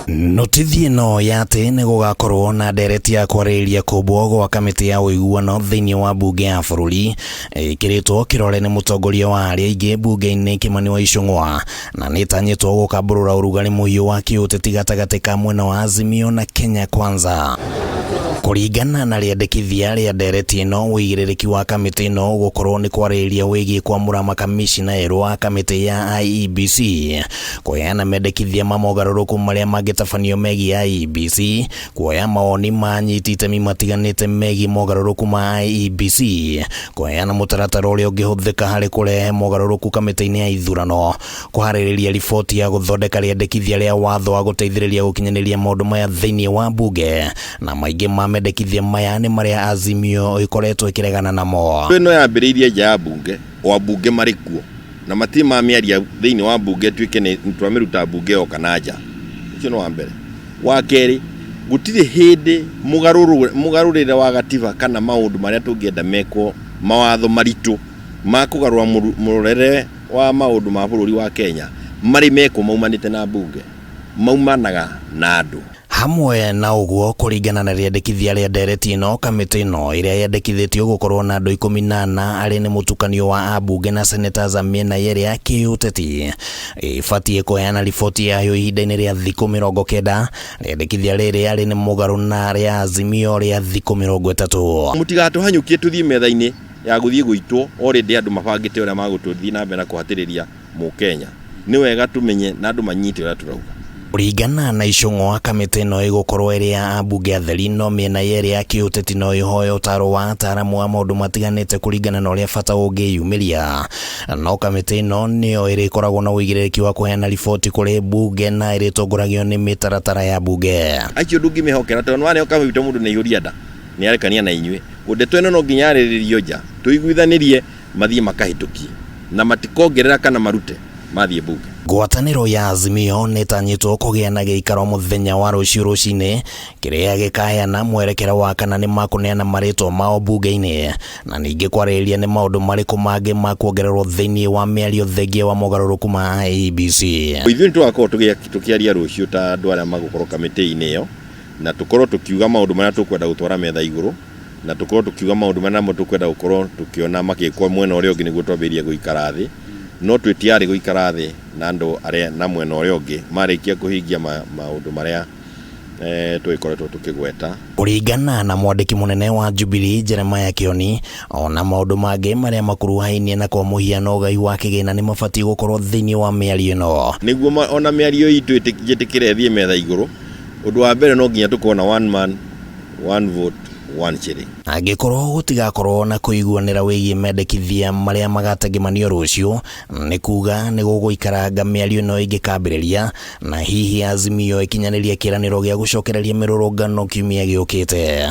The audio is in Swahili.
Notithie no yate nĩ gũgakorwo na ndereti ya kwarĩrĩria kũmbwo gwa kamĩtĩ ya ũiguano thĩinĩ wa mbunge ya bũrũri ĩkĩrĩtwo kĩrore nĩ mũtongoria wa arĩa aingĩ mbunge-inĩ Kimani wa Ichung'wa, na nĩtanyĩtwo gũkambũrũra ũrugarĩ mũhiũ wa kĩũteti gatagatĩ ka mwena wa Azimio na Kenya Kwanza. Kũringana na rĩandĩkithia rĩa ndereti ĩno, wĩigĩrĩrĩki wa kamĩtĩ ĩno gũkorwo nĩ kwarĩrĩria wĩgiĩ kwamũra makamishina erũ a kamĩtĩ ya IEBC, kũheana mendekithia ma mogarũrũku marĩa mangĩtabanio megiĩ IEBC, kuoya mawoni ma anyiti itemi matiganĩte megiĩ mogarũrũku ma IEBC, kũheana mũtaratara ũrĩa ũngĩhũthĩka harĩ kũrehe mogarũrũku kamĩtĩ-inĩ ya ithurano, kũharĩrĩria riboti ya gũthondeka rĩandĩkithia rĩa watho wa gũteithĩrĩria gũkinyanĩria maũndũ maya thĩinĩ wa mbunge, na maingĩ ma mendekithia maya nĩ marĩa Azimio ĩkoretwo ĩkĩregana namo. Ĩno yambĩrĩirie nja ya mbunge, o ambunge marĩ kuo, na matirĩ mamĩaria thĩinĩ wa mbunge tuĩke nĩ twamĩruta mbunge o kana nja. Ũcio nĩ wa mbere. Wa kerĩ, gũtirĩ hĩndĩ mũgarũrĩre wa gatiba kana maũndũ marĩa tũngĩenda mekwo, mawatho maritũ ma kũgarũra mũrorere wa maũndũ ma bũrũri wa Kenya marĩ mekwo maumanĩte na mbunge, maumanaga na andũ. Hamwe na ũguo, kũringana na rĩandĩkithia rĩa ndereti ĩno, kamĩtĩ ĩno ĩrĩa yandĩkithĩtio gũkorwo na andũ 14 arĩ nĩ mũtukanio wa ambunge na senators a mĩena yerĩ ya kĩũteti, ĩbatiĩ kũheana riboti yayo ihinda-inĩ rĩa thikũ 90. Rĩandĩkithia rĩrĩ arĩ nĩ mũgarũ na rĩa Azimio rĩa thikũ 30. Mũtigatũhanyũkie tũthiĩ metha-inĩ ya gũthiĩ gũitwo, already andũ mabangĩte ũrĩa magũtũthiĩ na mbere na kũhatĩrĩria Mũkenya. Nĩ wega tũmenye na andũ manyite ũrĩa tũrauga. Kũringana na Ichung'wa, kamĩtĩ ĩno ĩgũkorwo ĩrĩ ya ambunge atheri, no mĩena yerĩ ya kĩũteti no ĩhoe ũtaaro wa ataaramu a maũndũ matiganĩte kũringana na ũrĩa bata ũngĩyumĩria. No kamĩtĩ ĩno nĩyo ĩrĩkoragwo na ũigĩrĩrĩki wa kũheana riboti kũrĩ mbunge na ĩrĩtongoragio nĩ mĩtaratara ya mbunge. Acio ndũngĩmehokera tondũ nĩ ũkamũruta mũndũ nĩ yũria nda nĩ arekania na inyuĩ. Ũndeto ĩno no nginya yarĩrĩrio nja, tũiguithanĩrie mathiĩ makahĩtũkie na matikongerera kana marute mathiĩ mbunge. Ngwatanĩro ya Azimio nĩtanyĩtwo kũgĩa na gĩikaro mũthenya wa rũciũ rũcinĩ, kĩrĩa gĩkaheana mwerekera wa kana nĩ makũneana marĩtwa mao mbunge-inĩ, na ningĩ kwarĩrĩria nĩ maũndũ marĩkũ mangĩ ma kuongererwo thĩinĩ wa mĩario thengia wa mogarũrũku ma IEBC. Ithuĩ nĩtũgakorwo tũkĩaria rũciũ ta andũ arĩa magũkorwo kamĩtĩ-inĩ ĩyo, na tũkorwo tũkiuga maũndũ marĩa tũkwenda gũtwara metha igũrũ, na tũkorwo tũkiuga maũndũ marĩa tũkwenda gũkorwo tũkĩona magĩkwo mwena ũrĩa ũngĩ nĩguo twambĩrĩrie gũikara thĩ. No twĩtiarĩ gũikara thĩ na andũ arĩa na mwena ũrĩa ũngĩ marĩkia kũhingia maũndũ marĩa twĩkoretwo tũkĩgweta. Kũringana na mwandĩki mũnene wa Jubilee Jeremiah Kioni, ona maũndũ mangĩ marĩa makuruhainie na kwa mũhiano ũgai wa kĩgĩna nĩ mabatiĩ gũkorwo thĩinĩ wa mĩario ĩno. Nĩguo ona mĩario itũ ĩtĩkĩre thiĩ metha igũrũ, ũndũ wa mbere no nginya tũkorwo na one man, one vote, one shilling. Angĩkorwo gũtigakorwo na kũiguanĩra wĩgiĩ mendekithia marĩa magategemanio rũciũ, nĩ kuga nĩ gũgũikaranga mĩario ĩno ĩngĩkambĩrĩria, na hihi Azimio ĩkinyanĩria kĩranĩro gĩa gũcokereria mĩrũrũngano kiumia gĩũkĩte.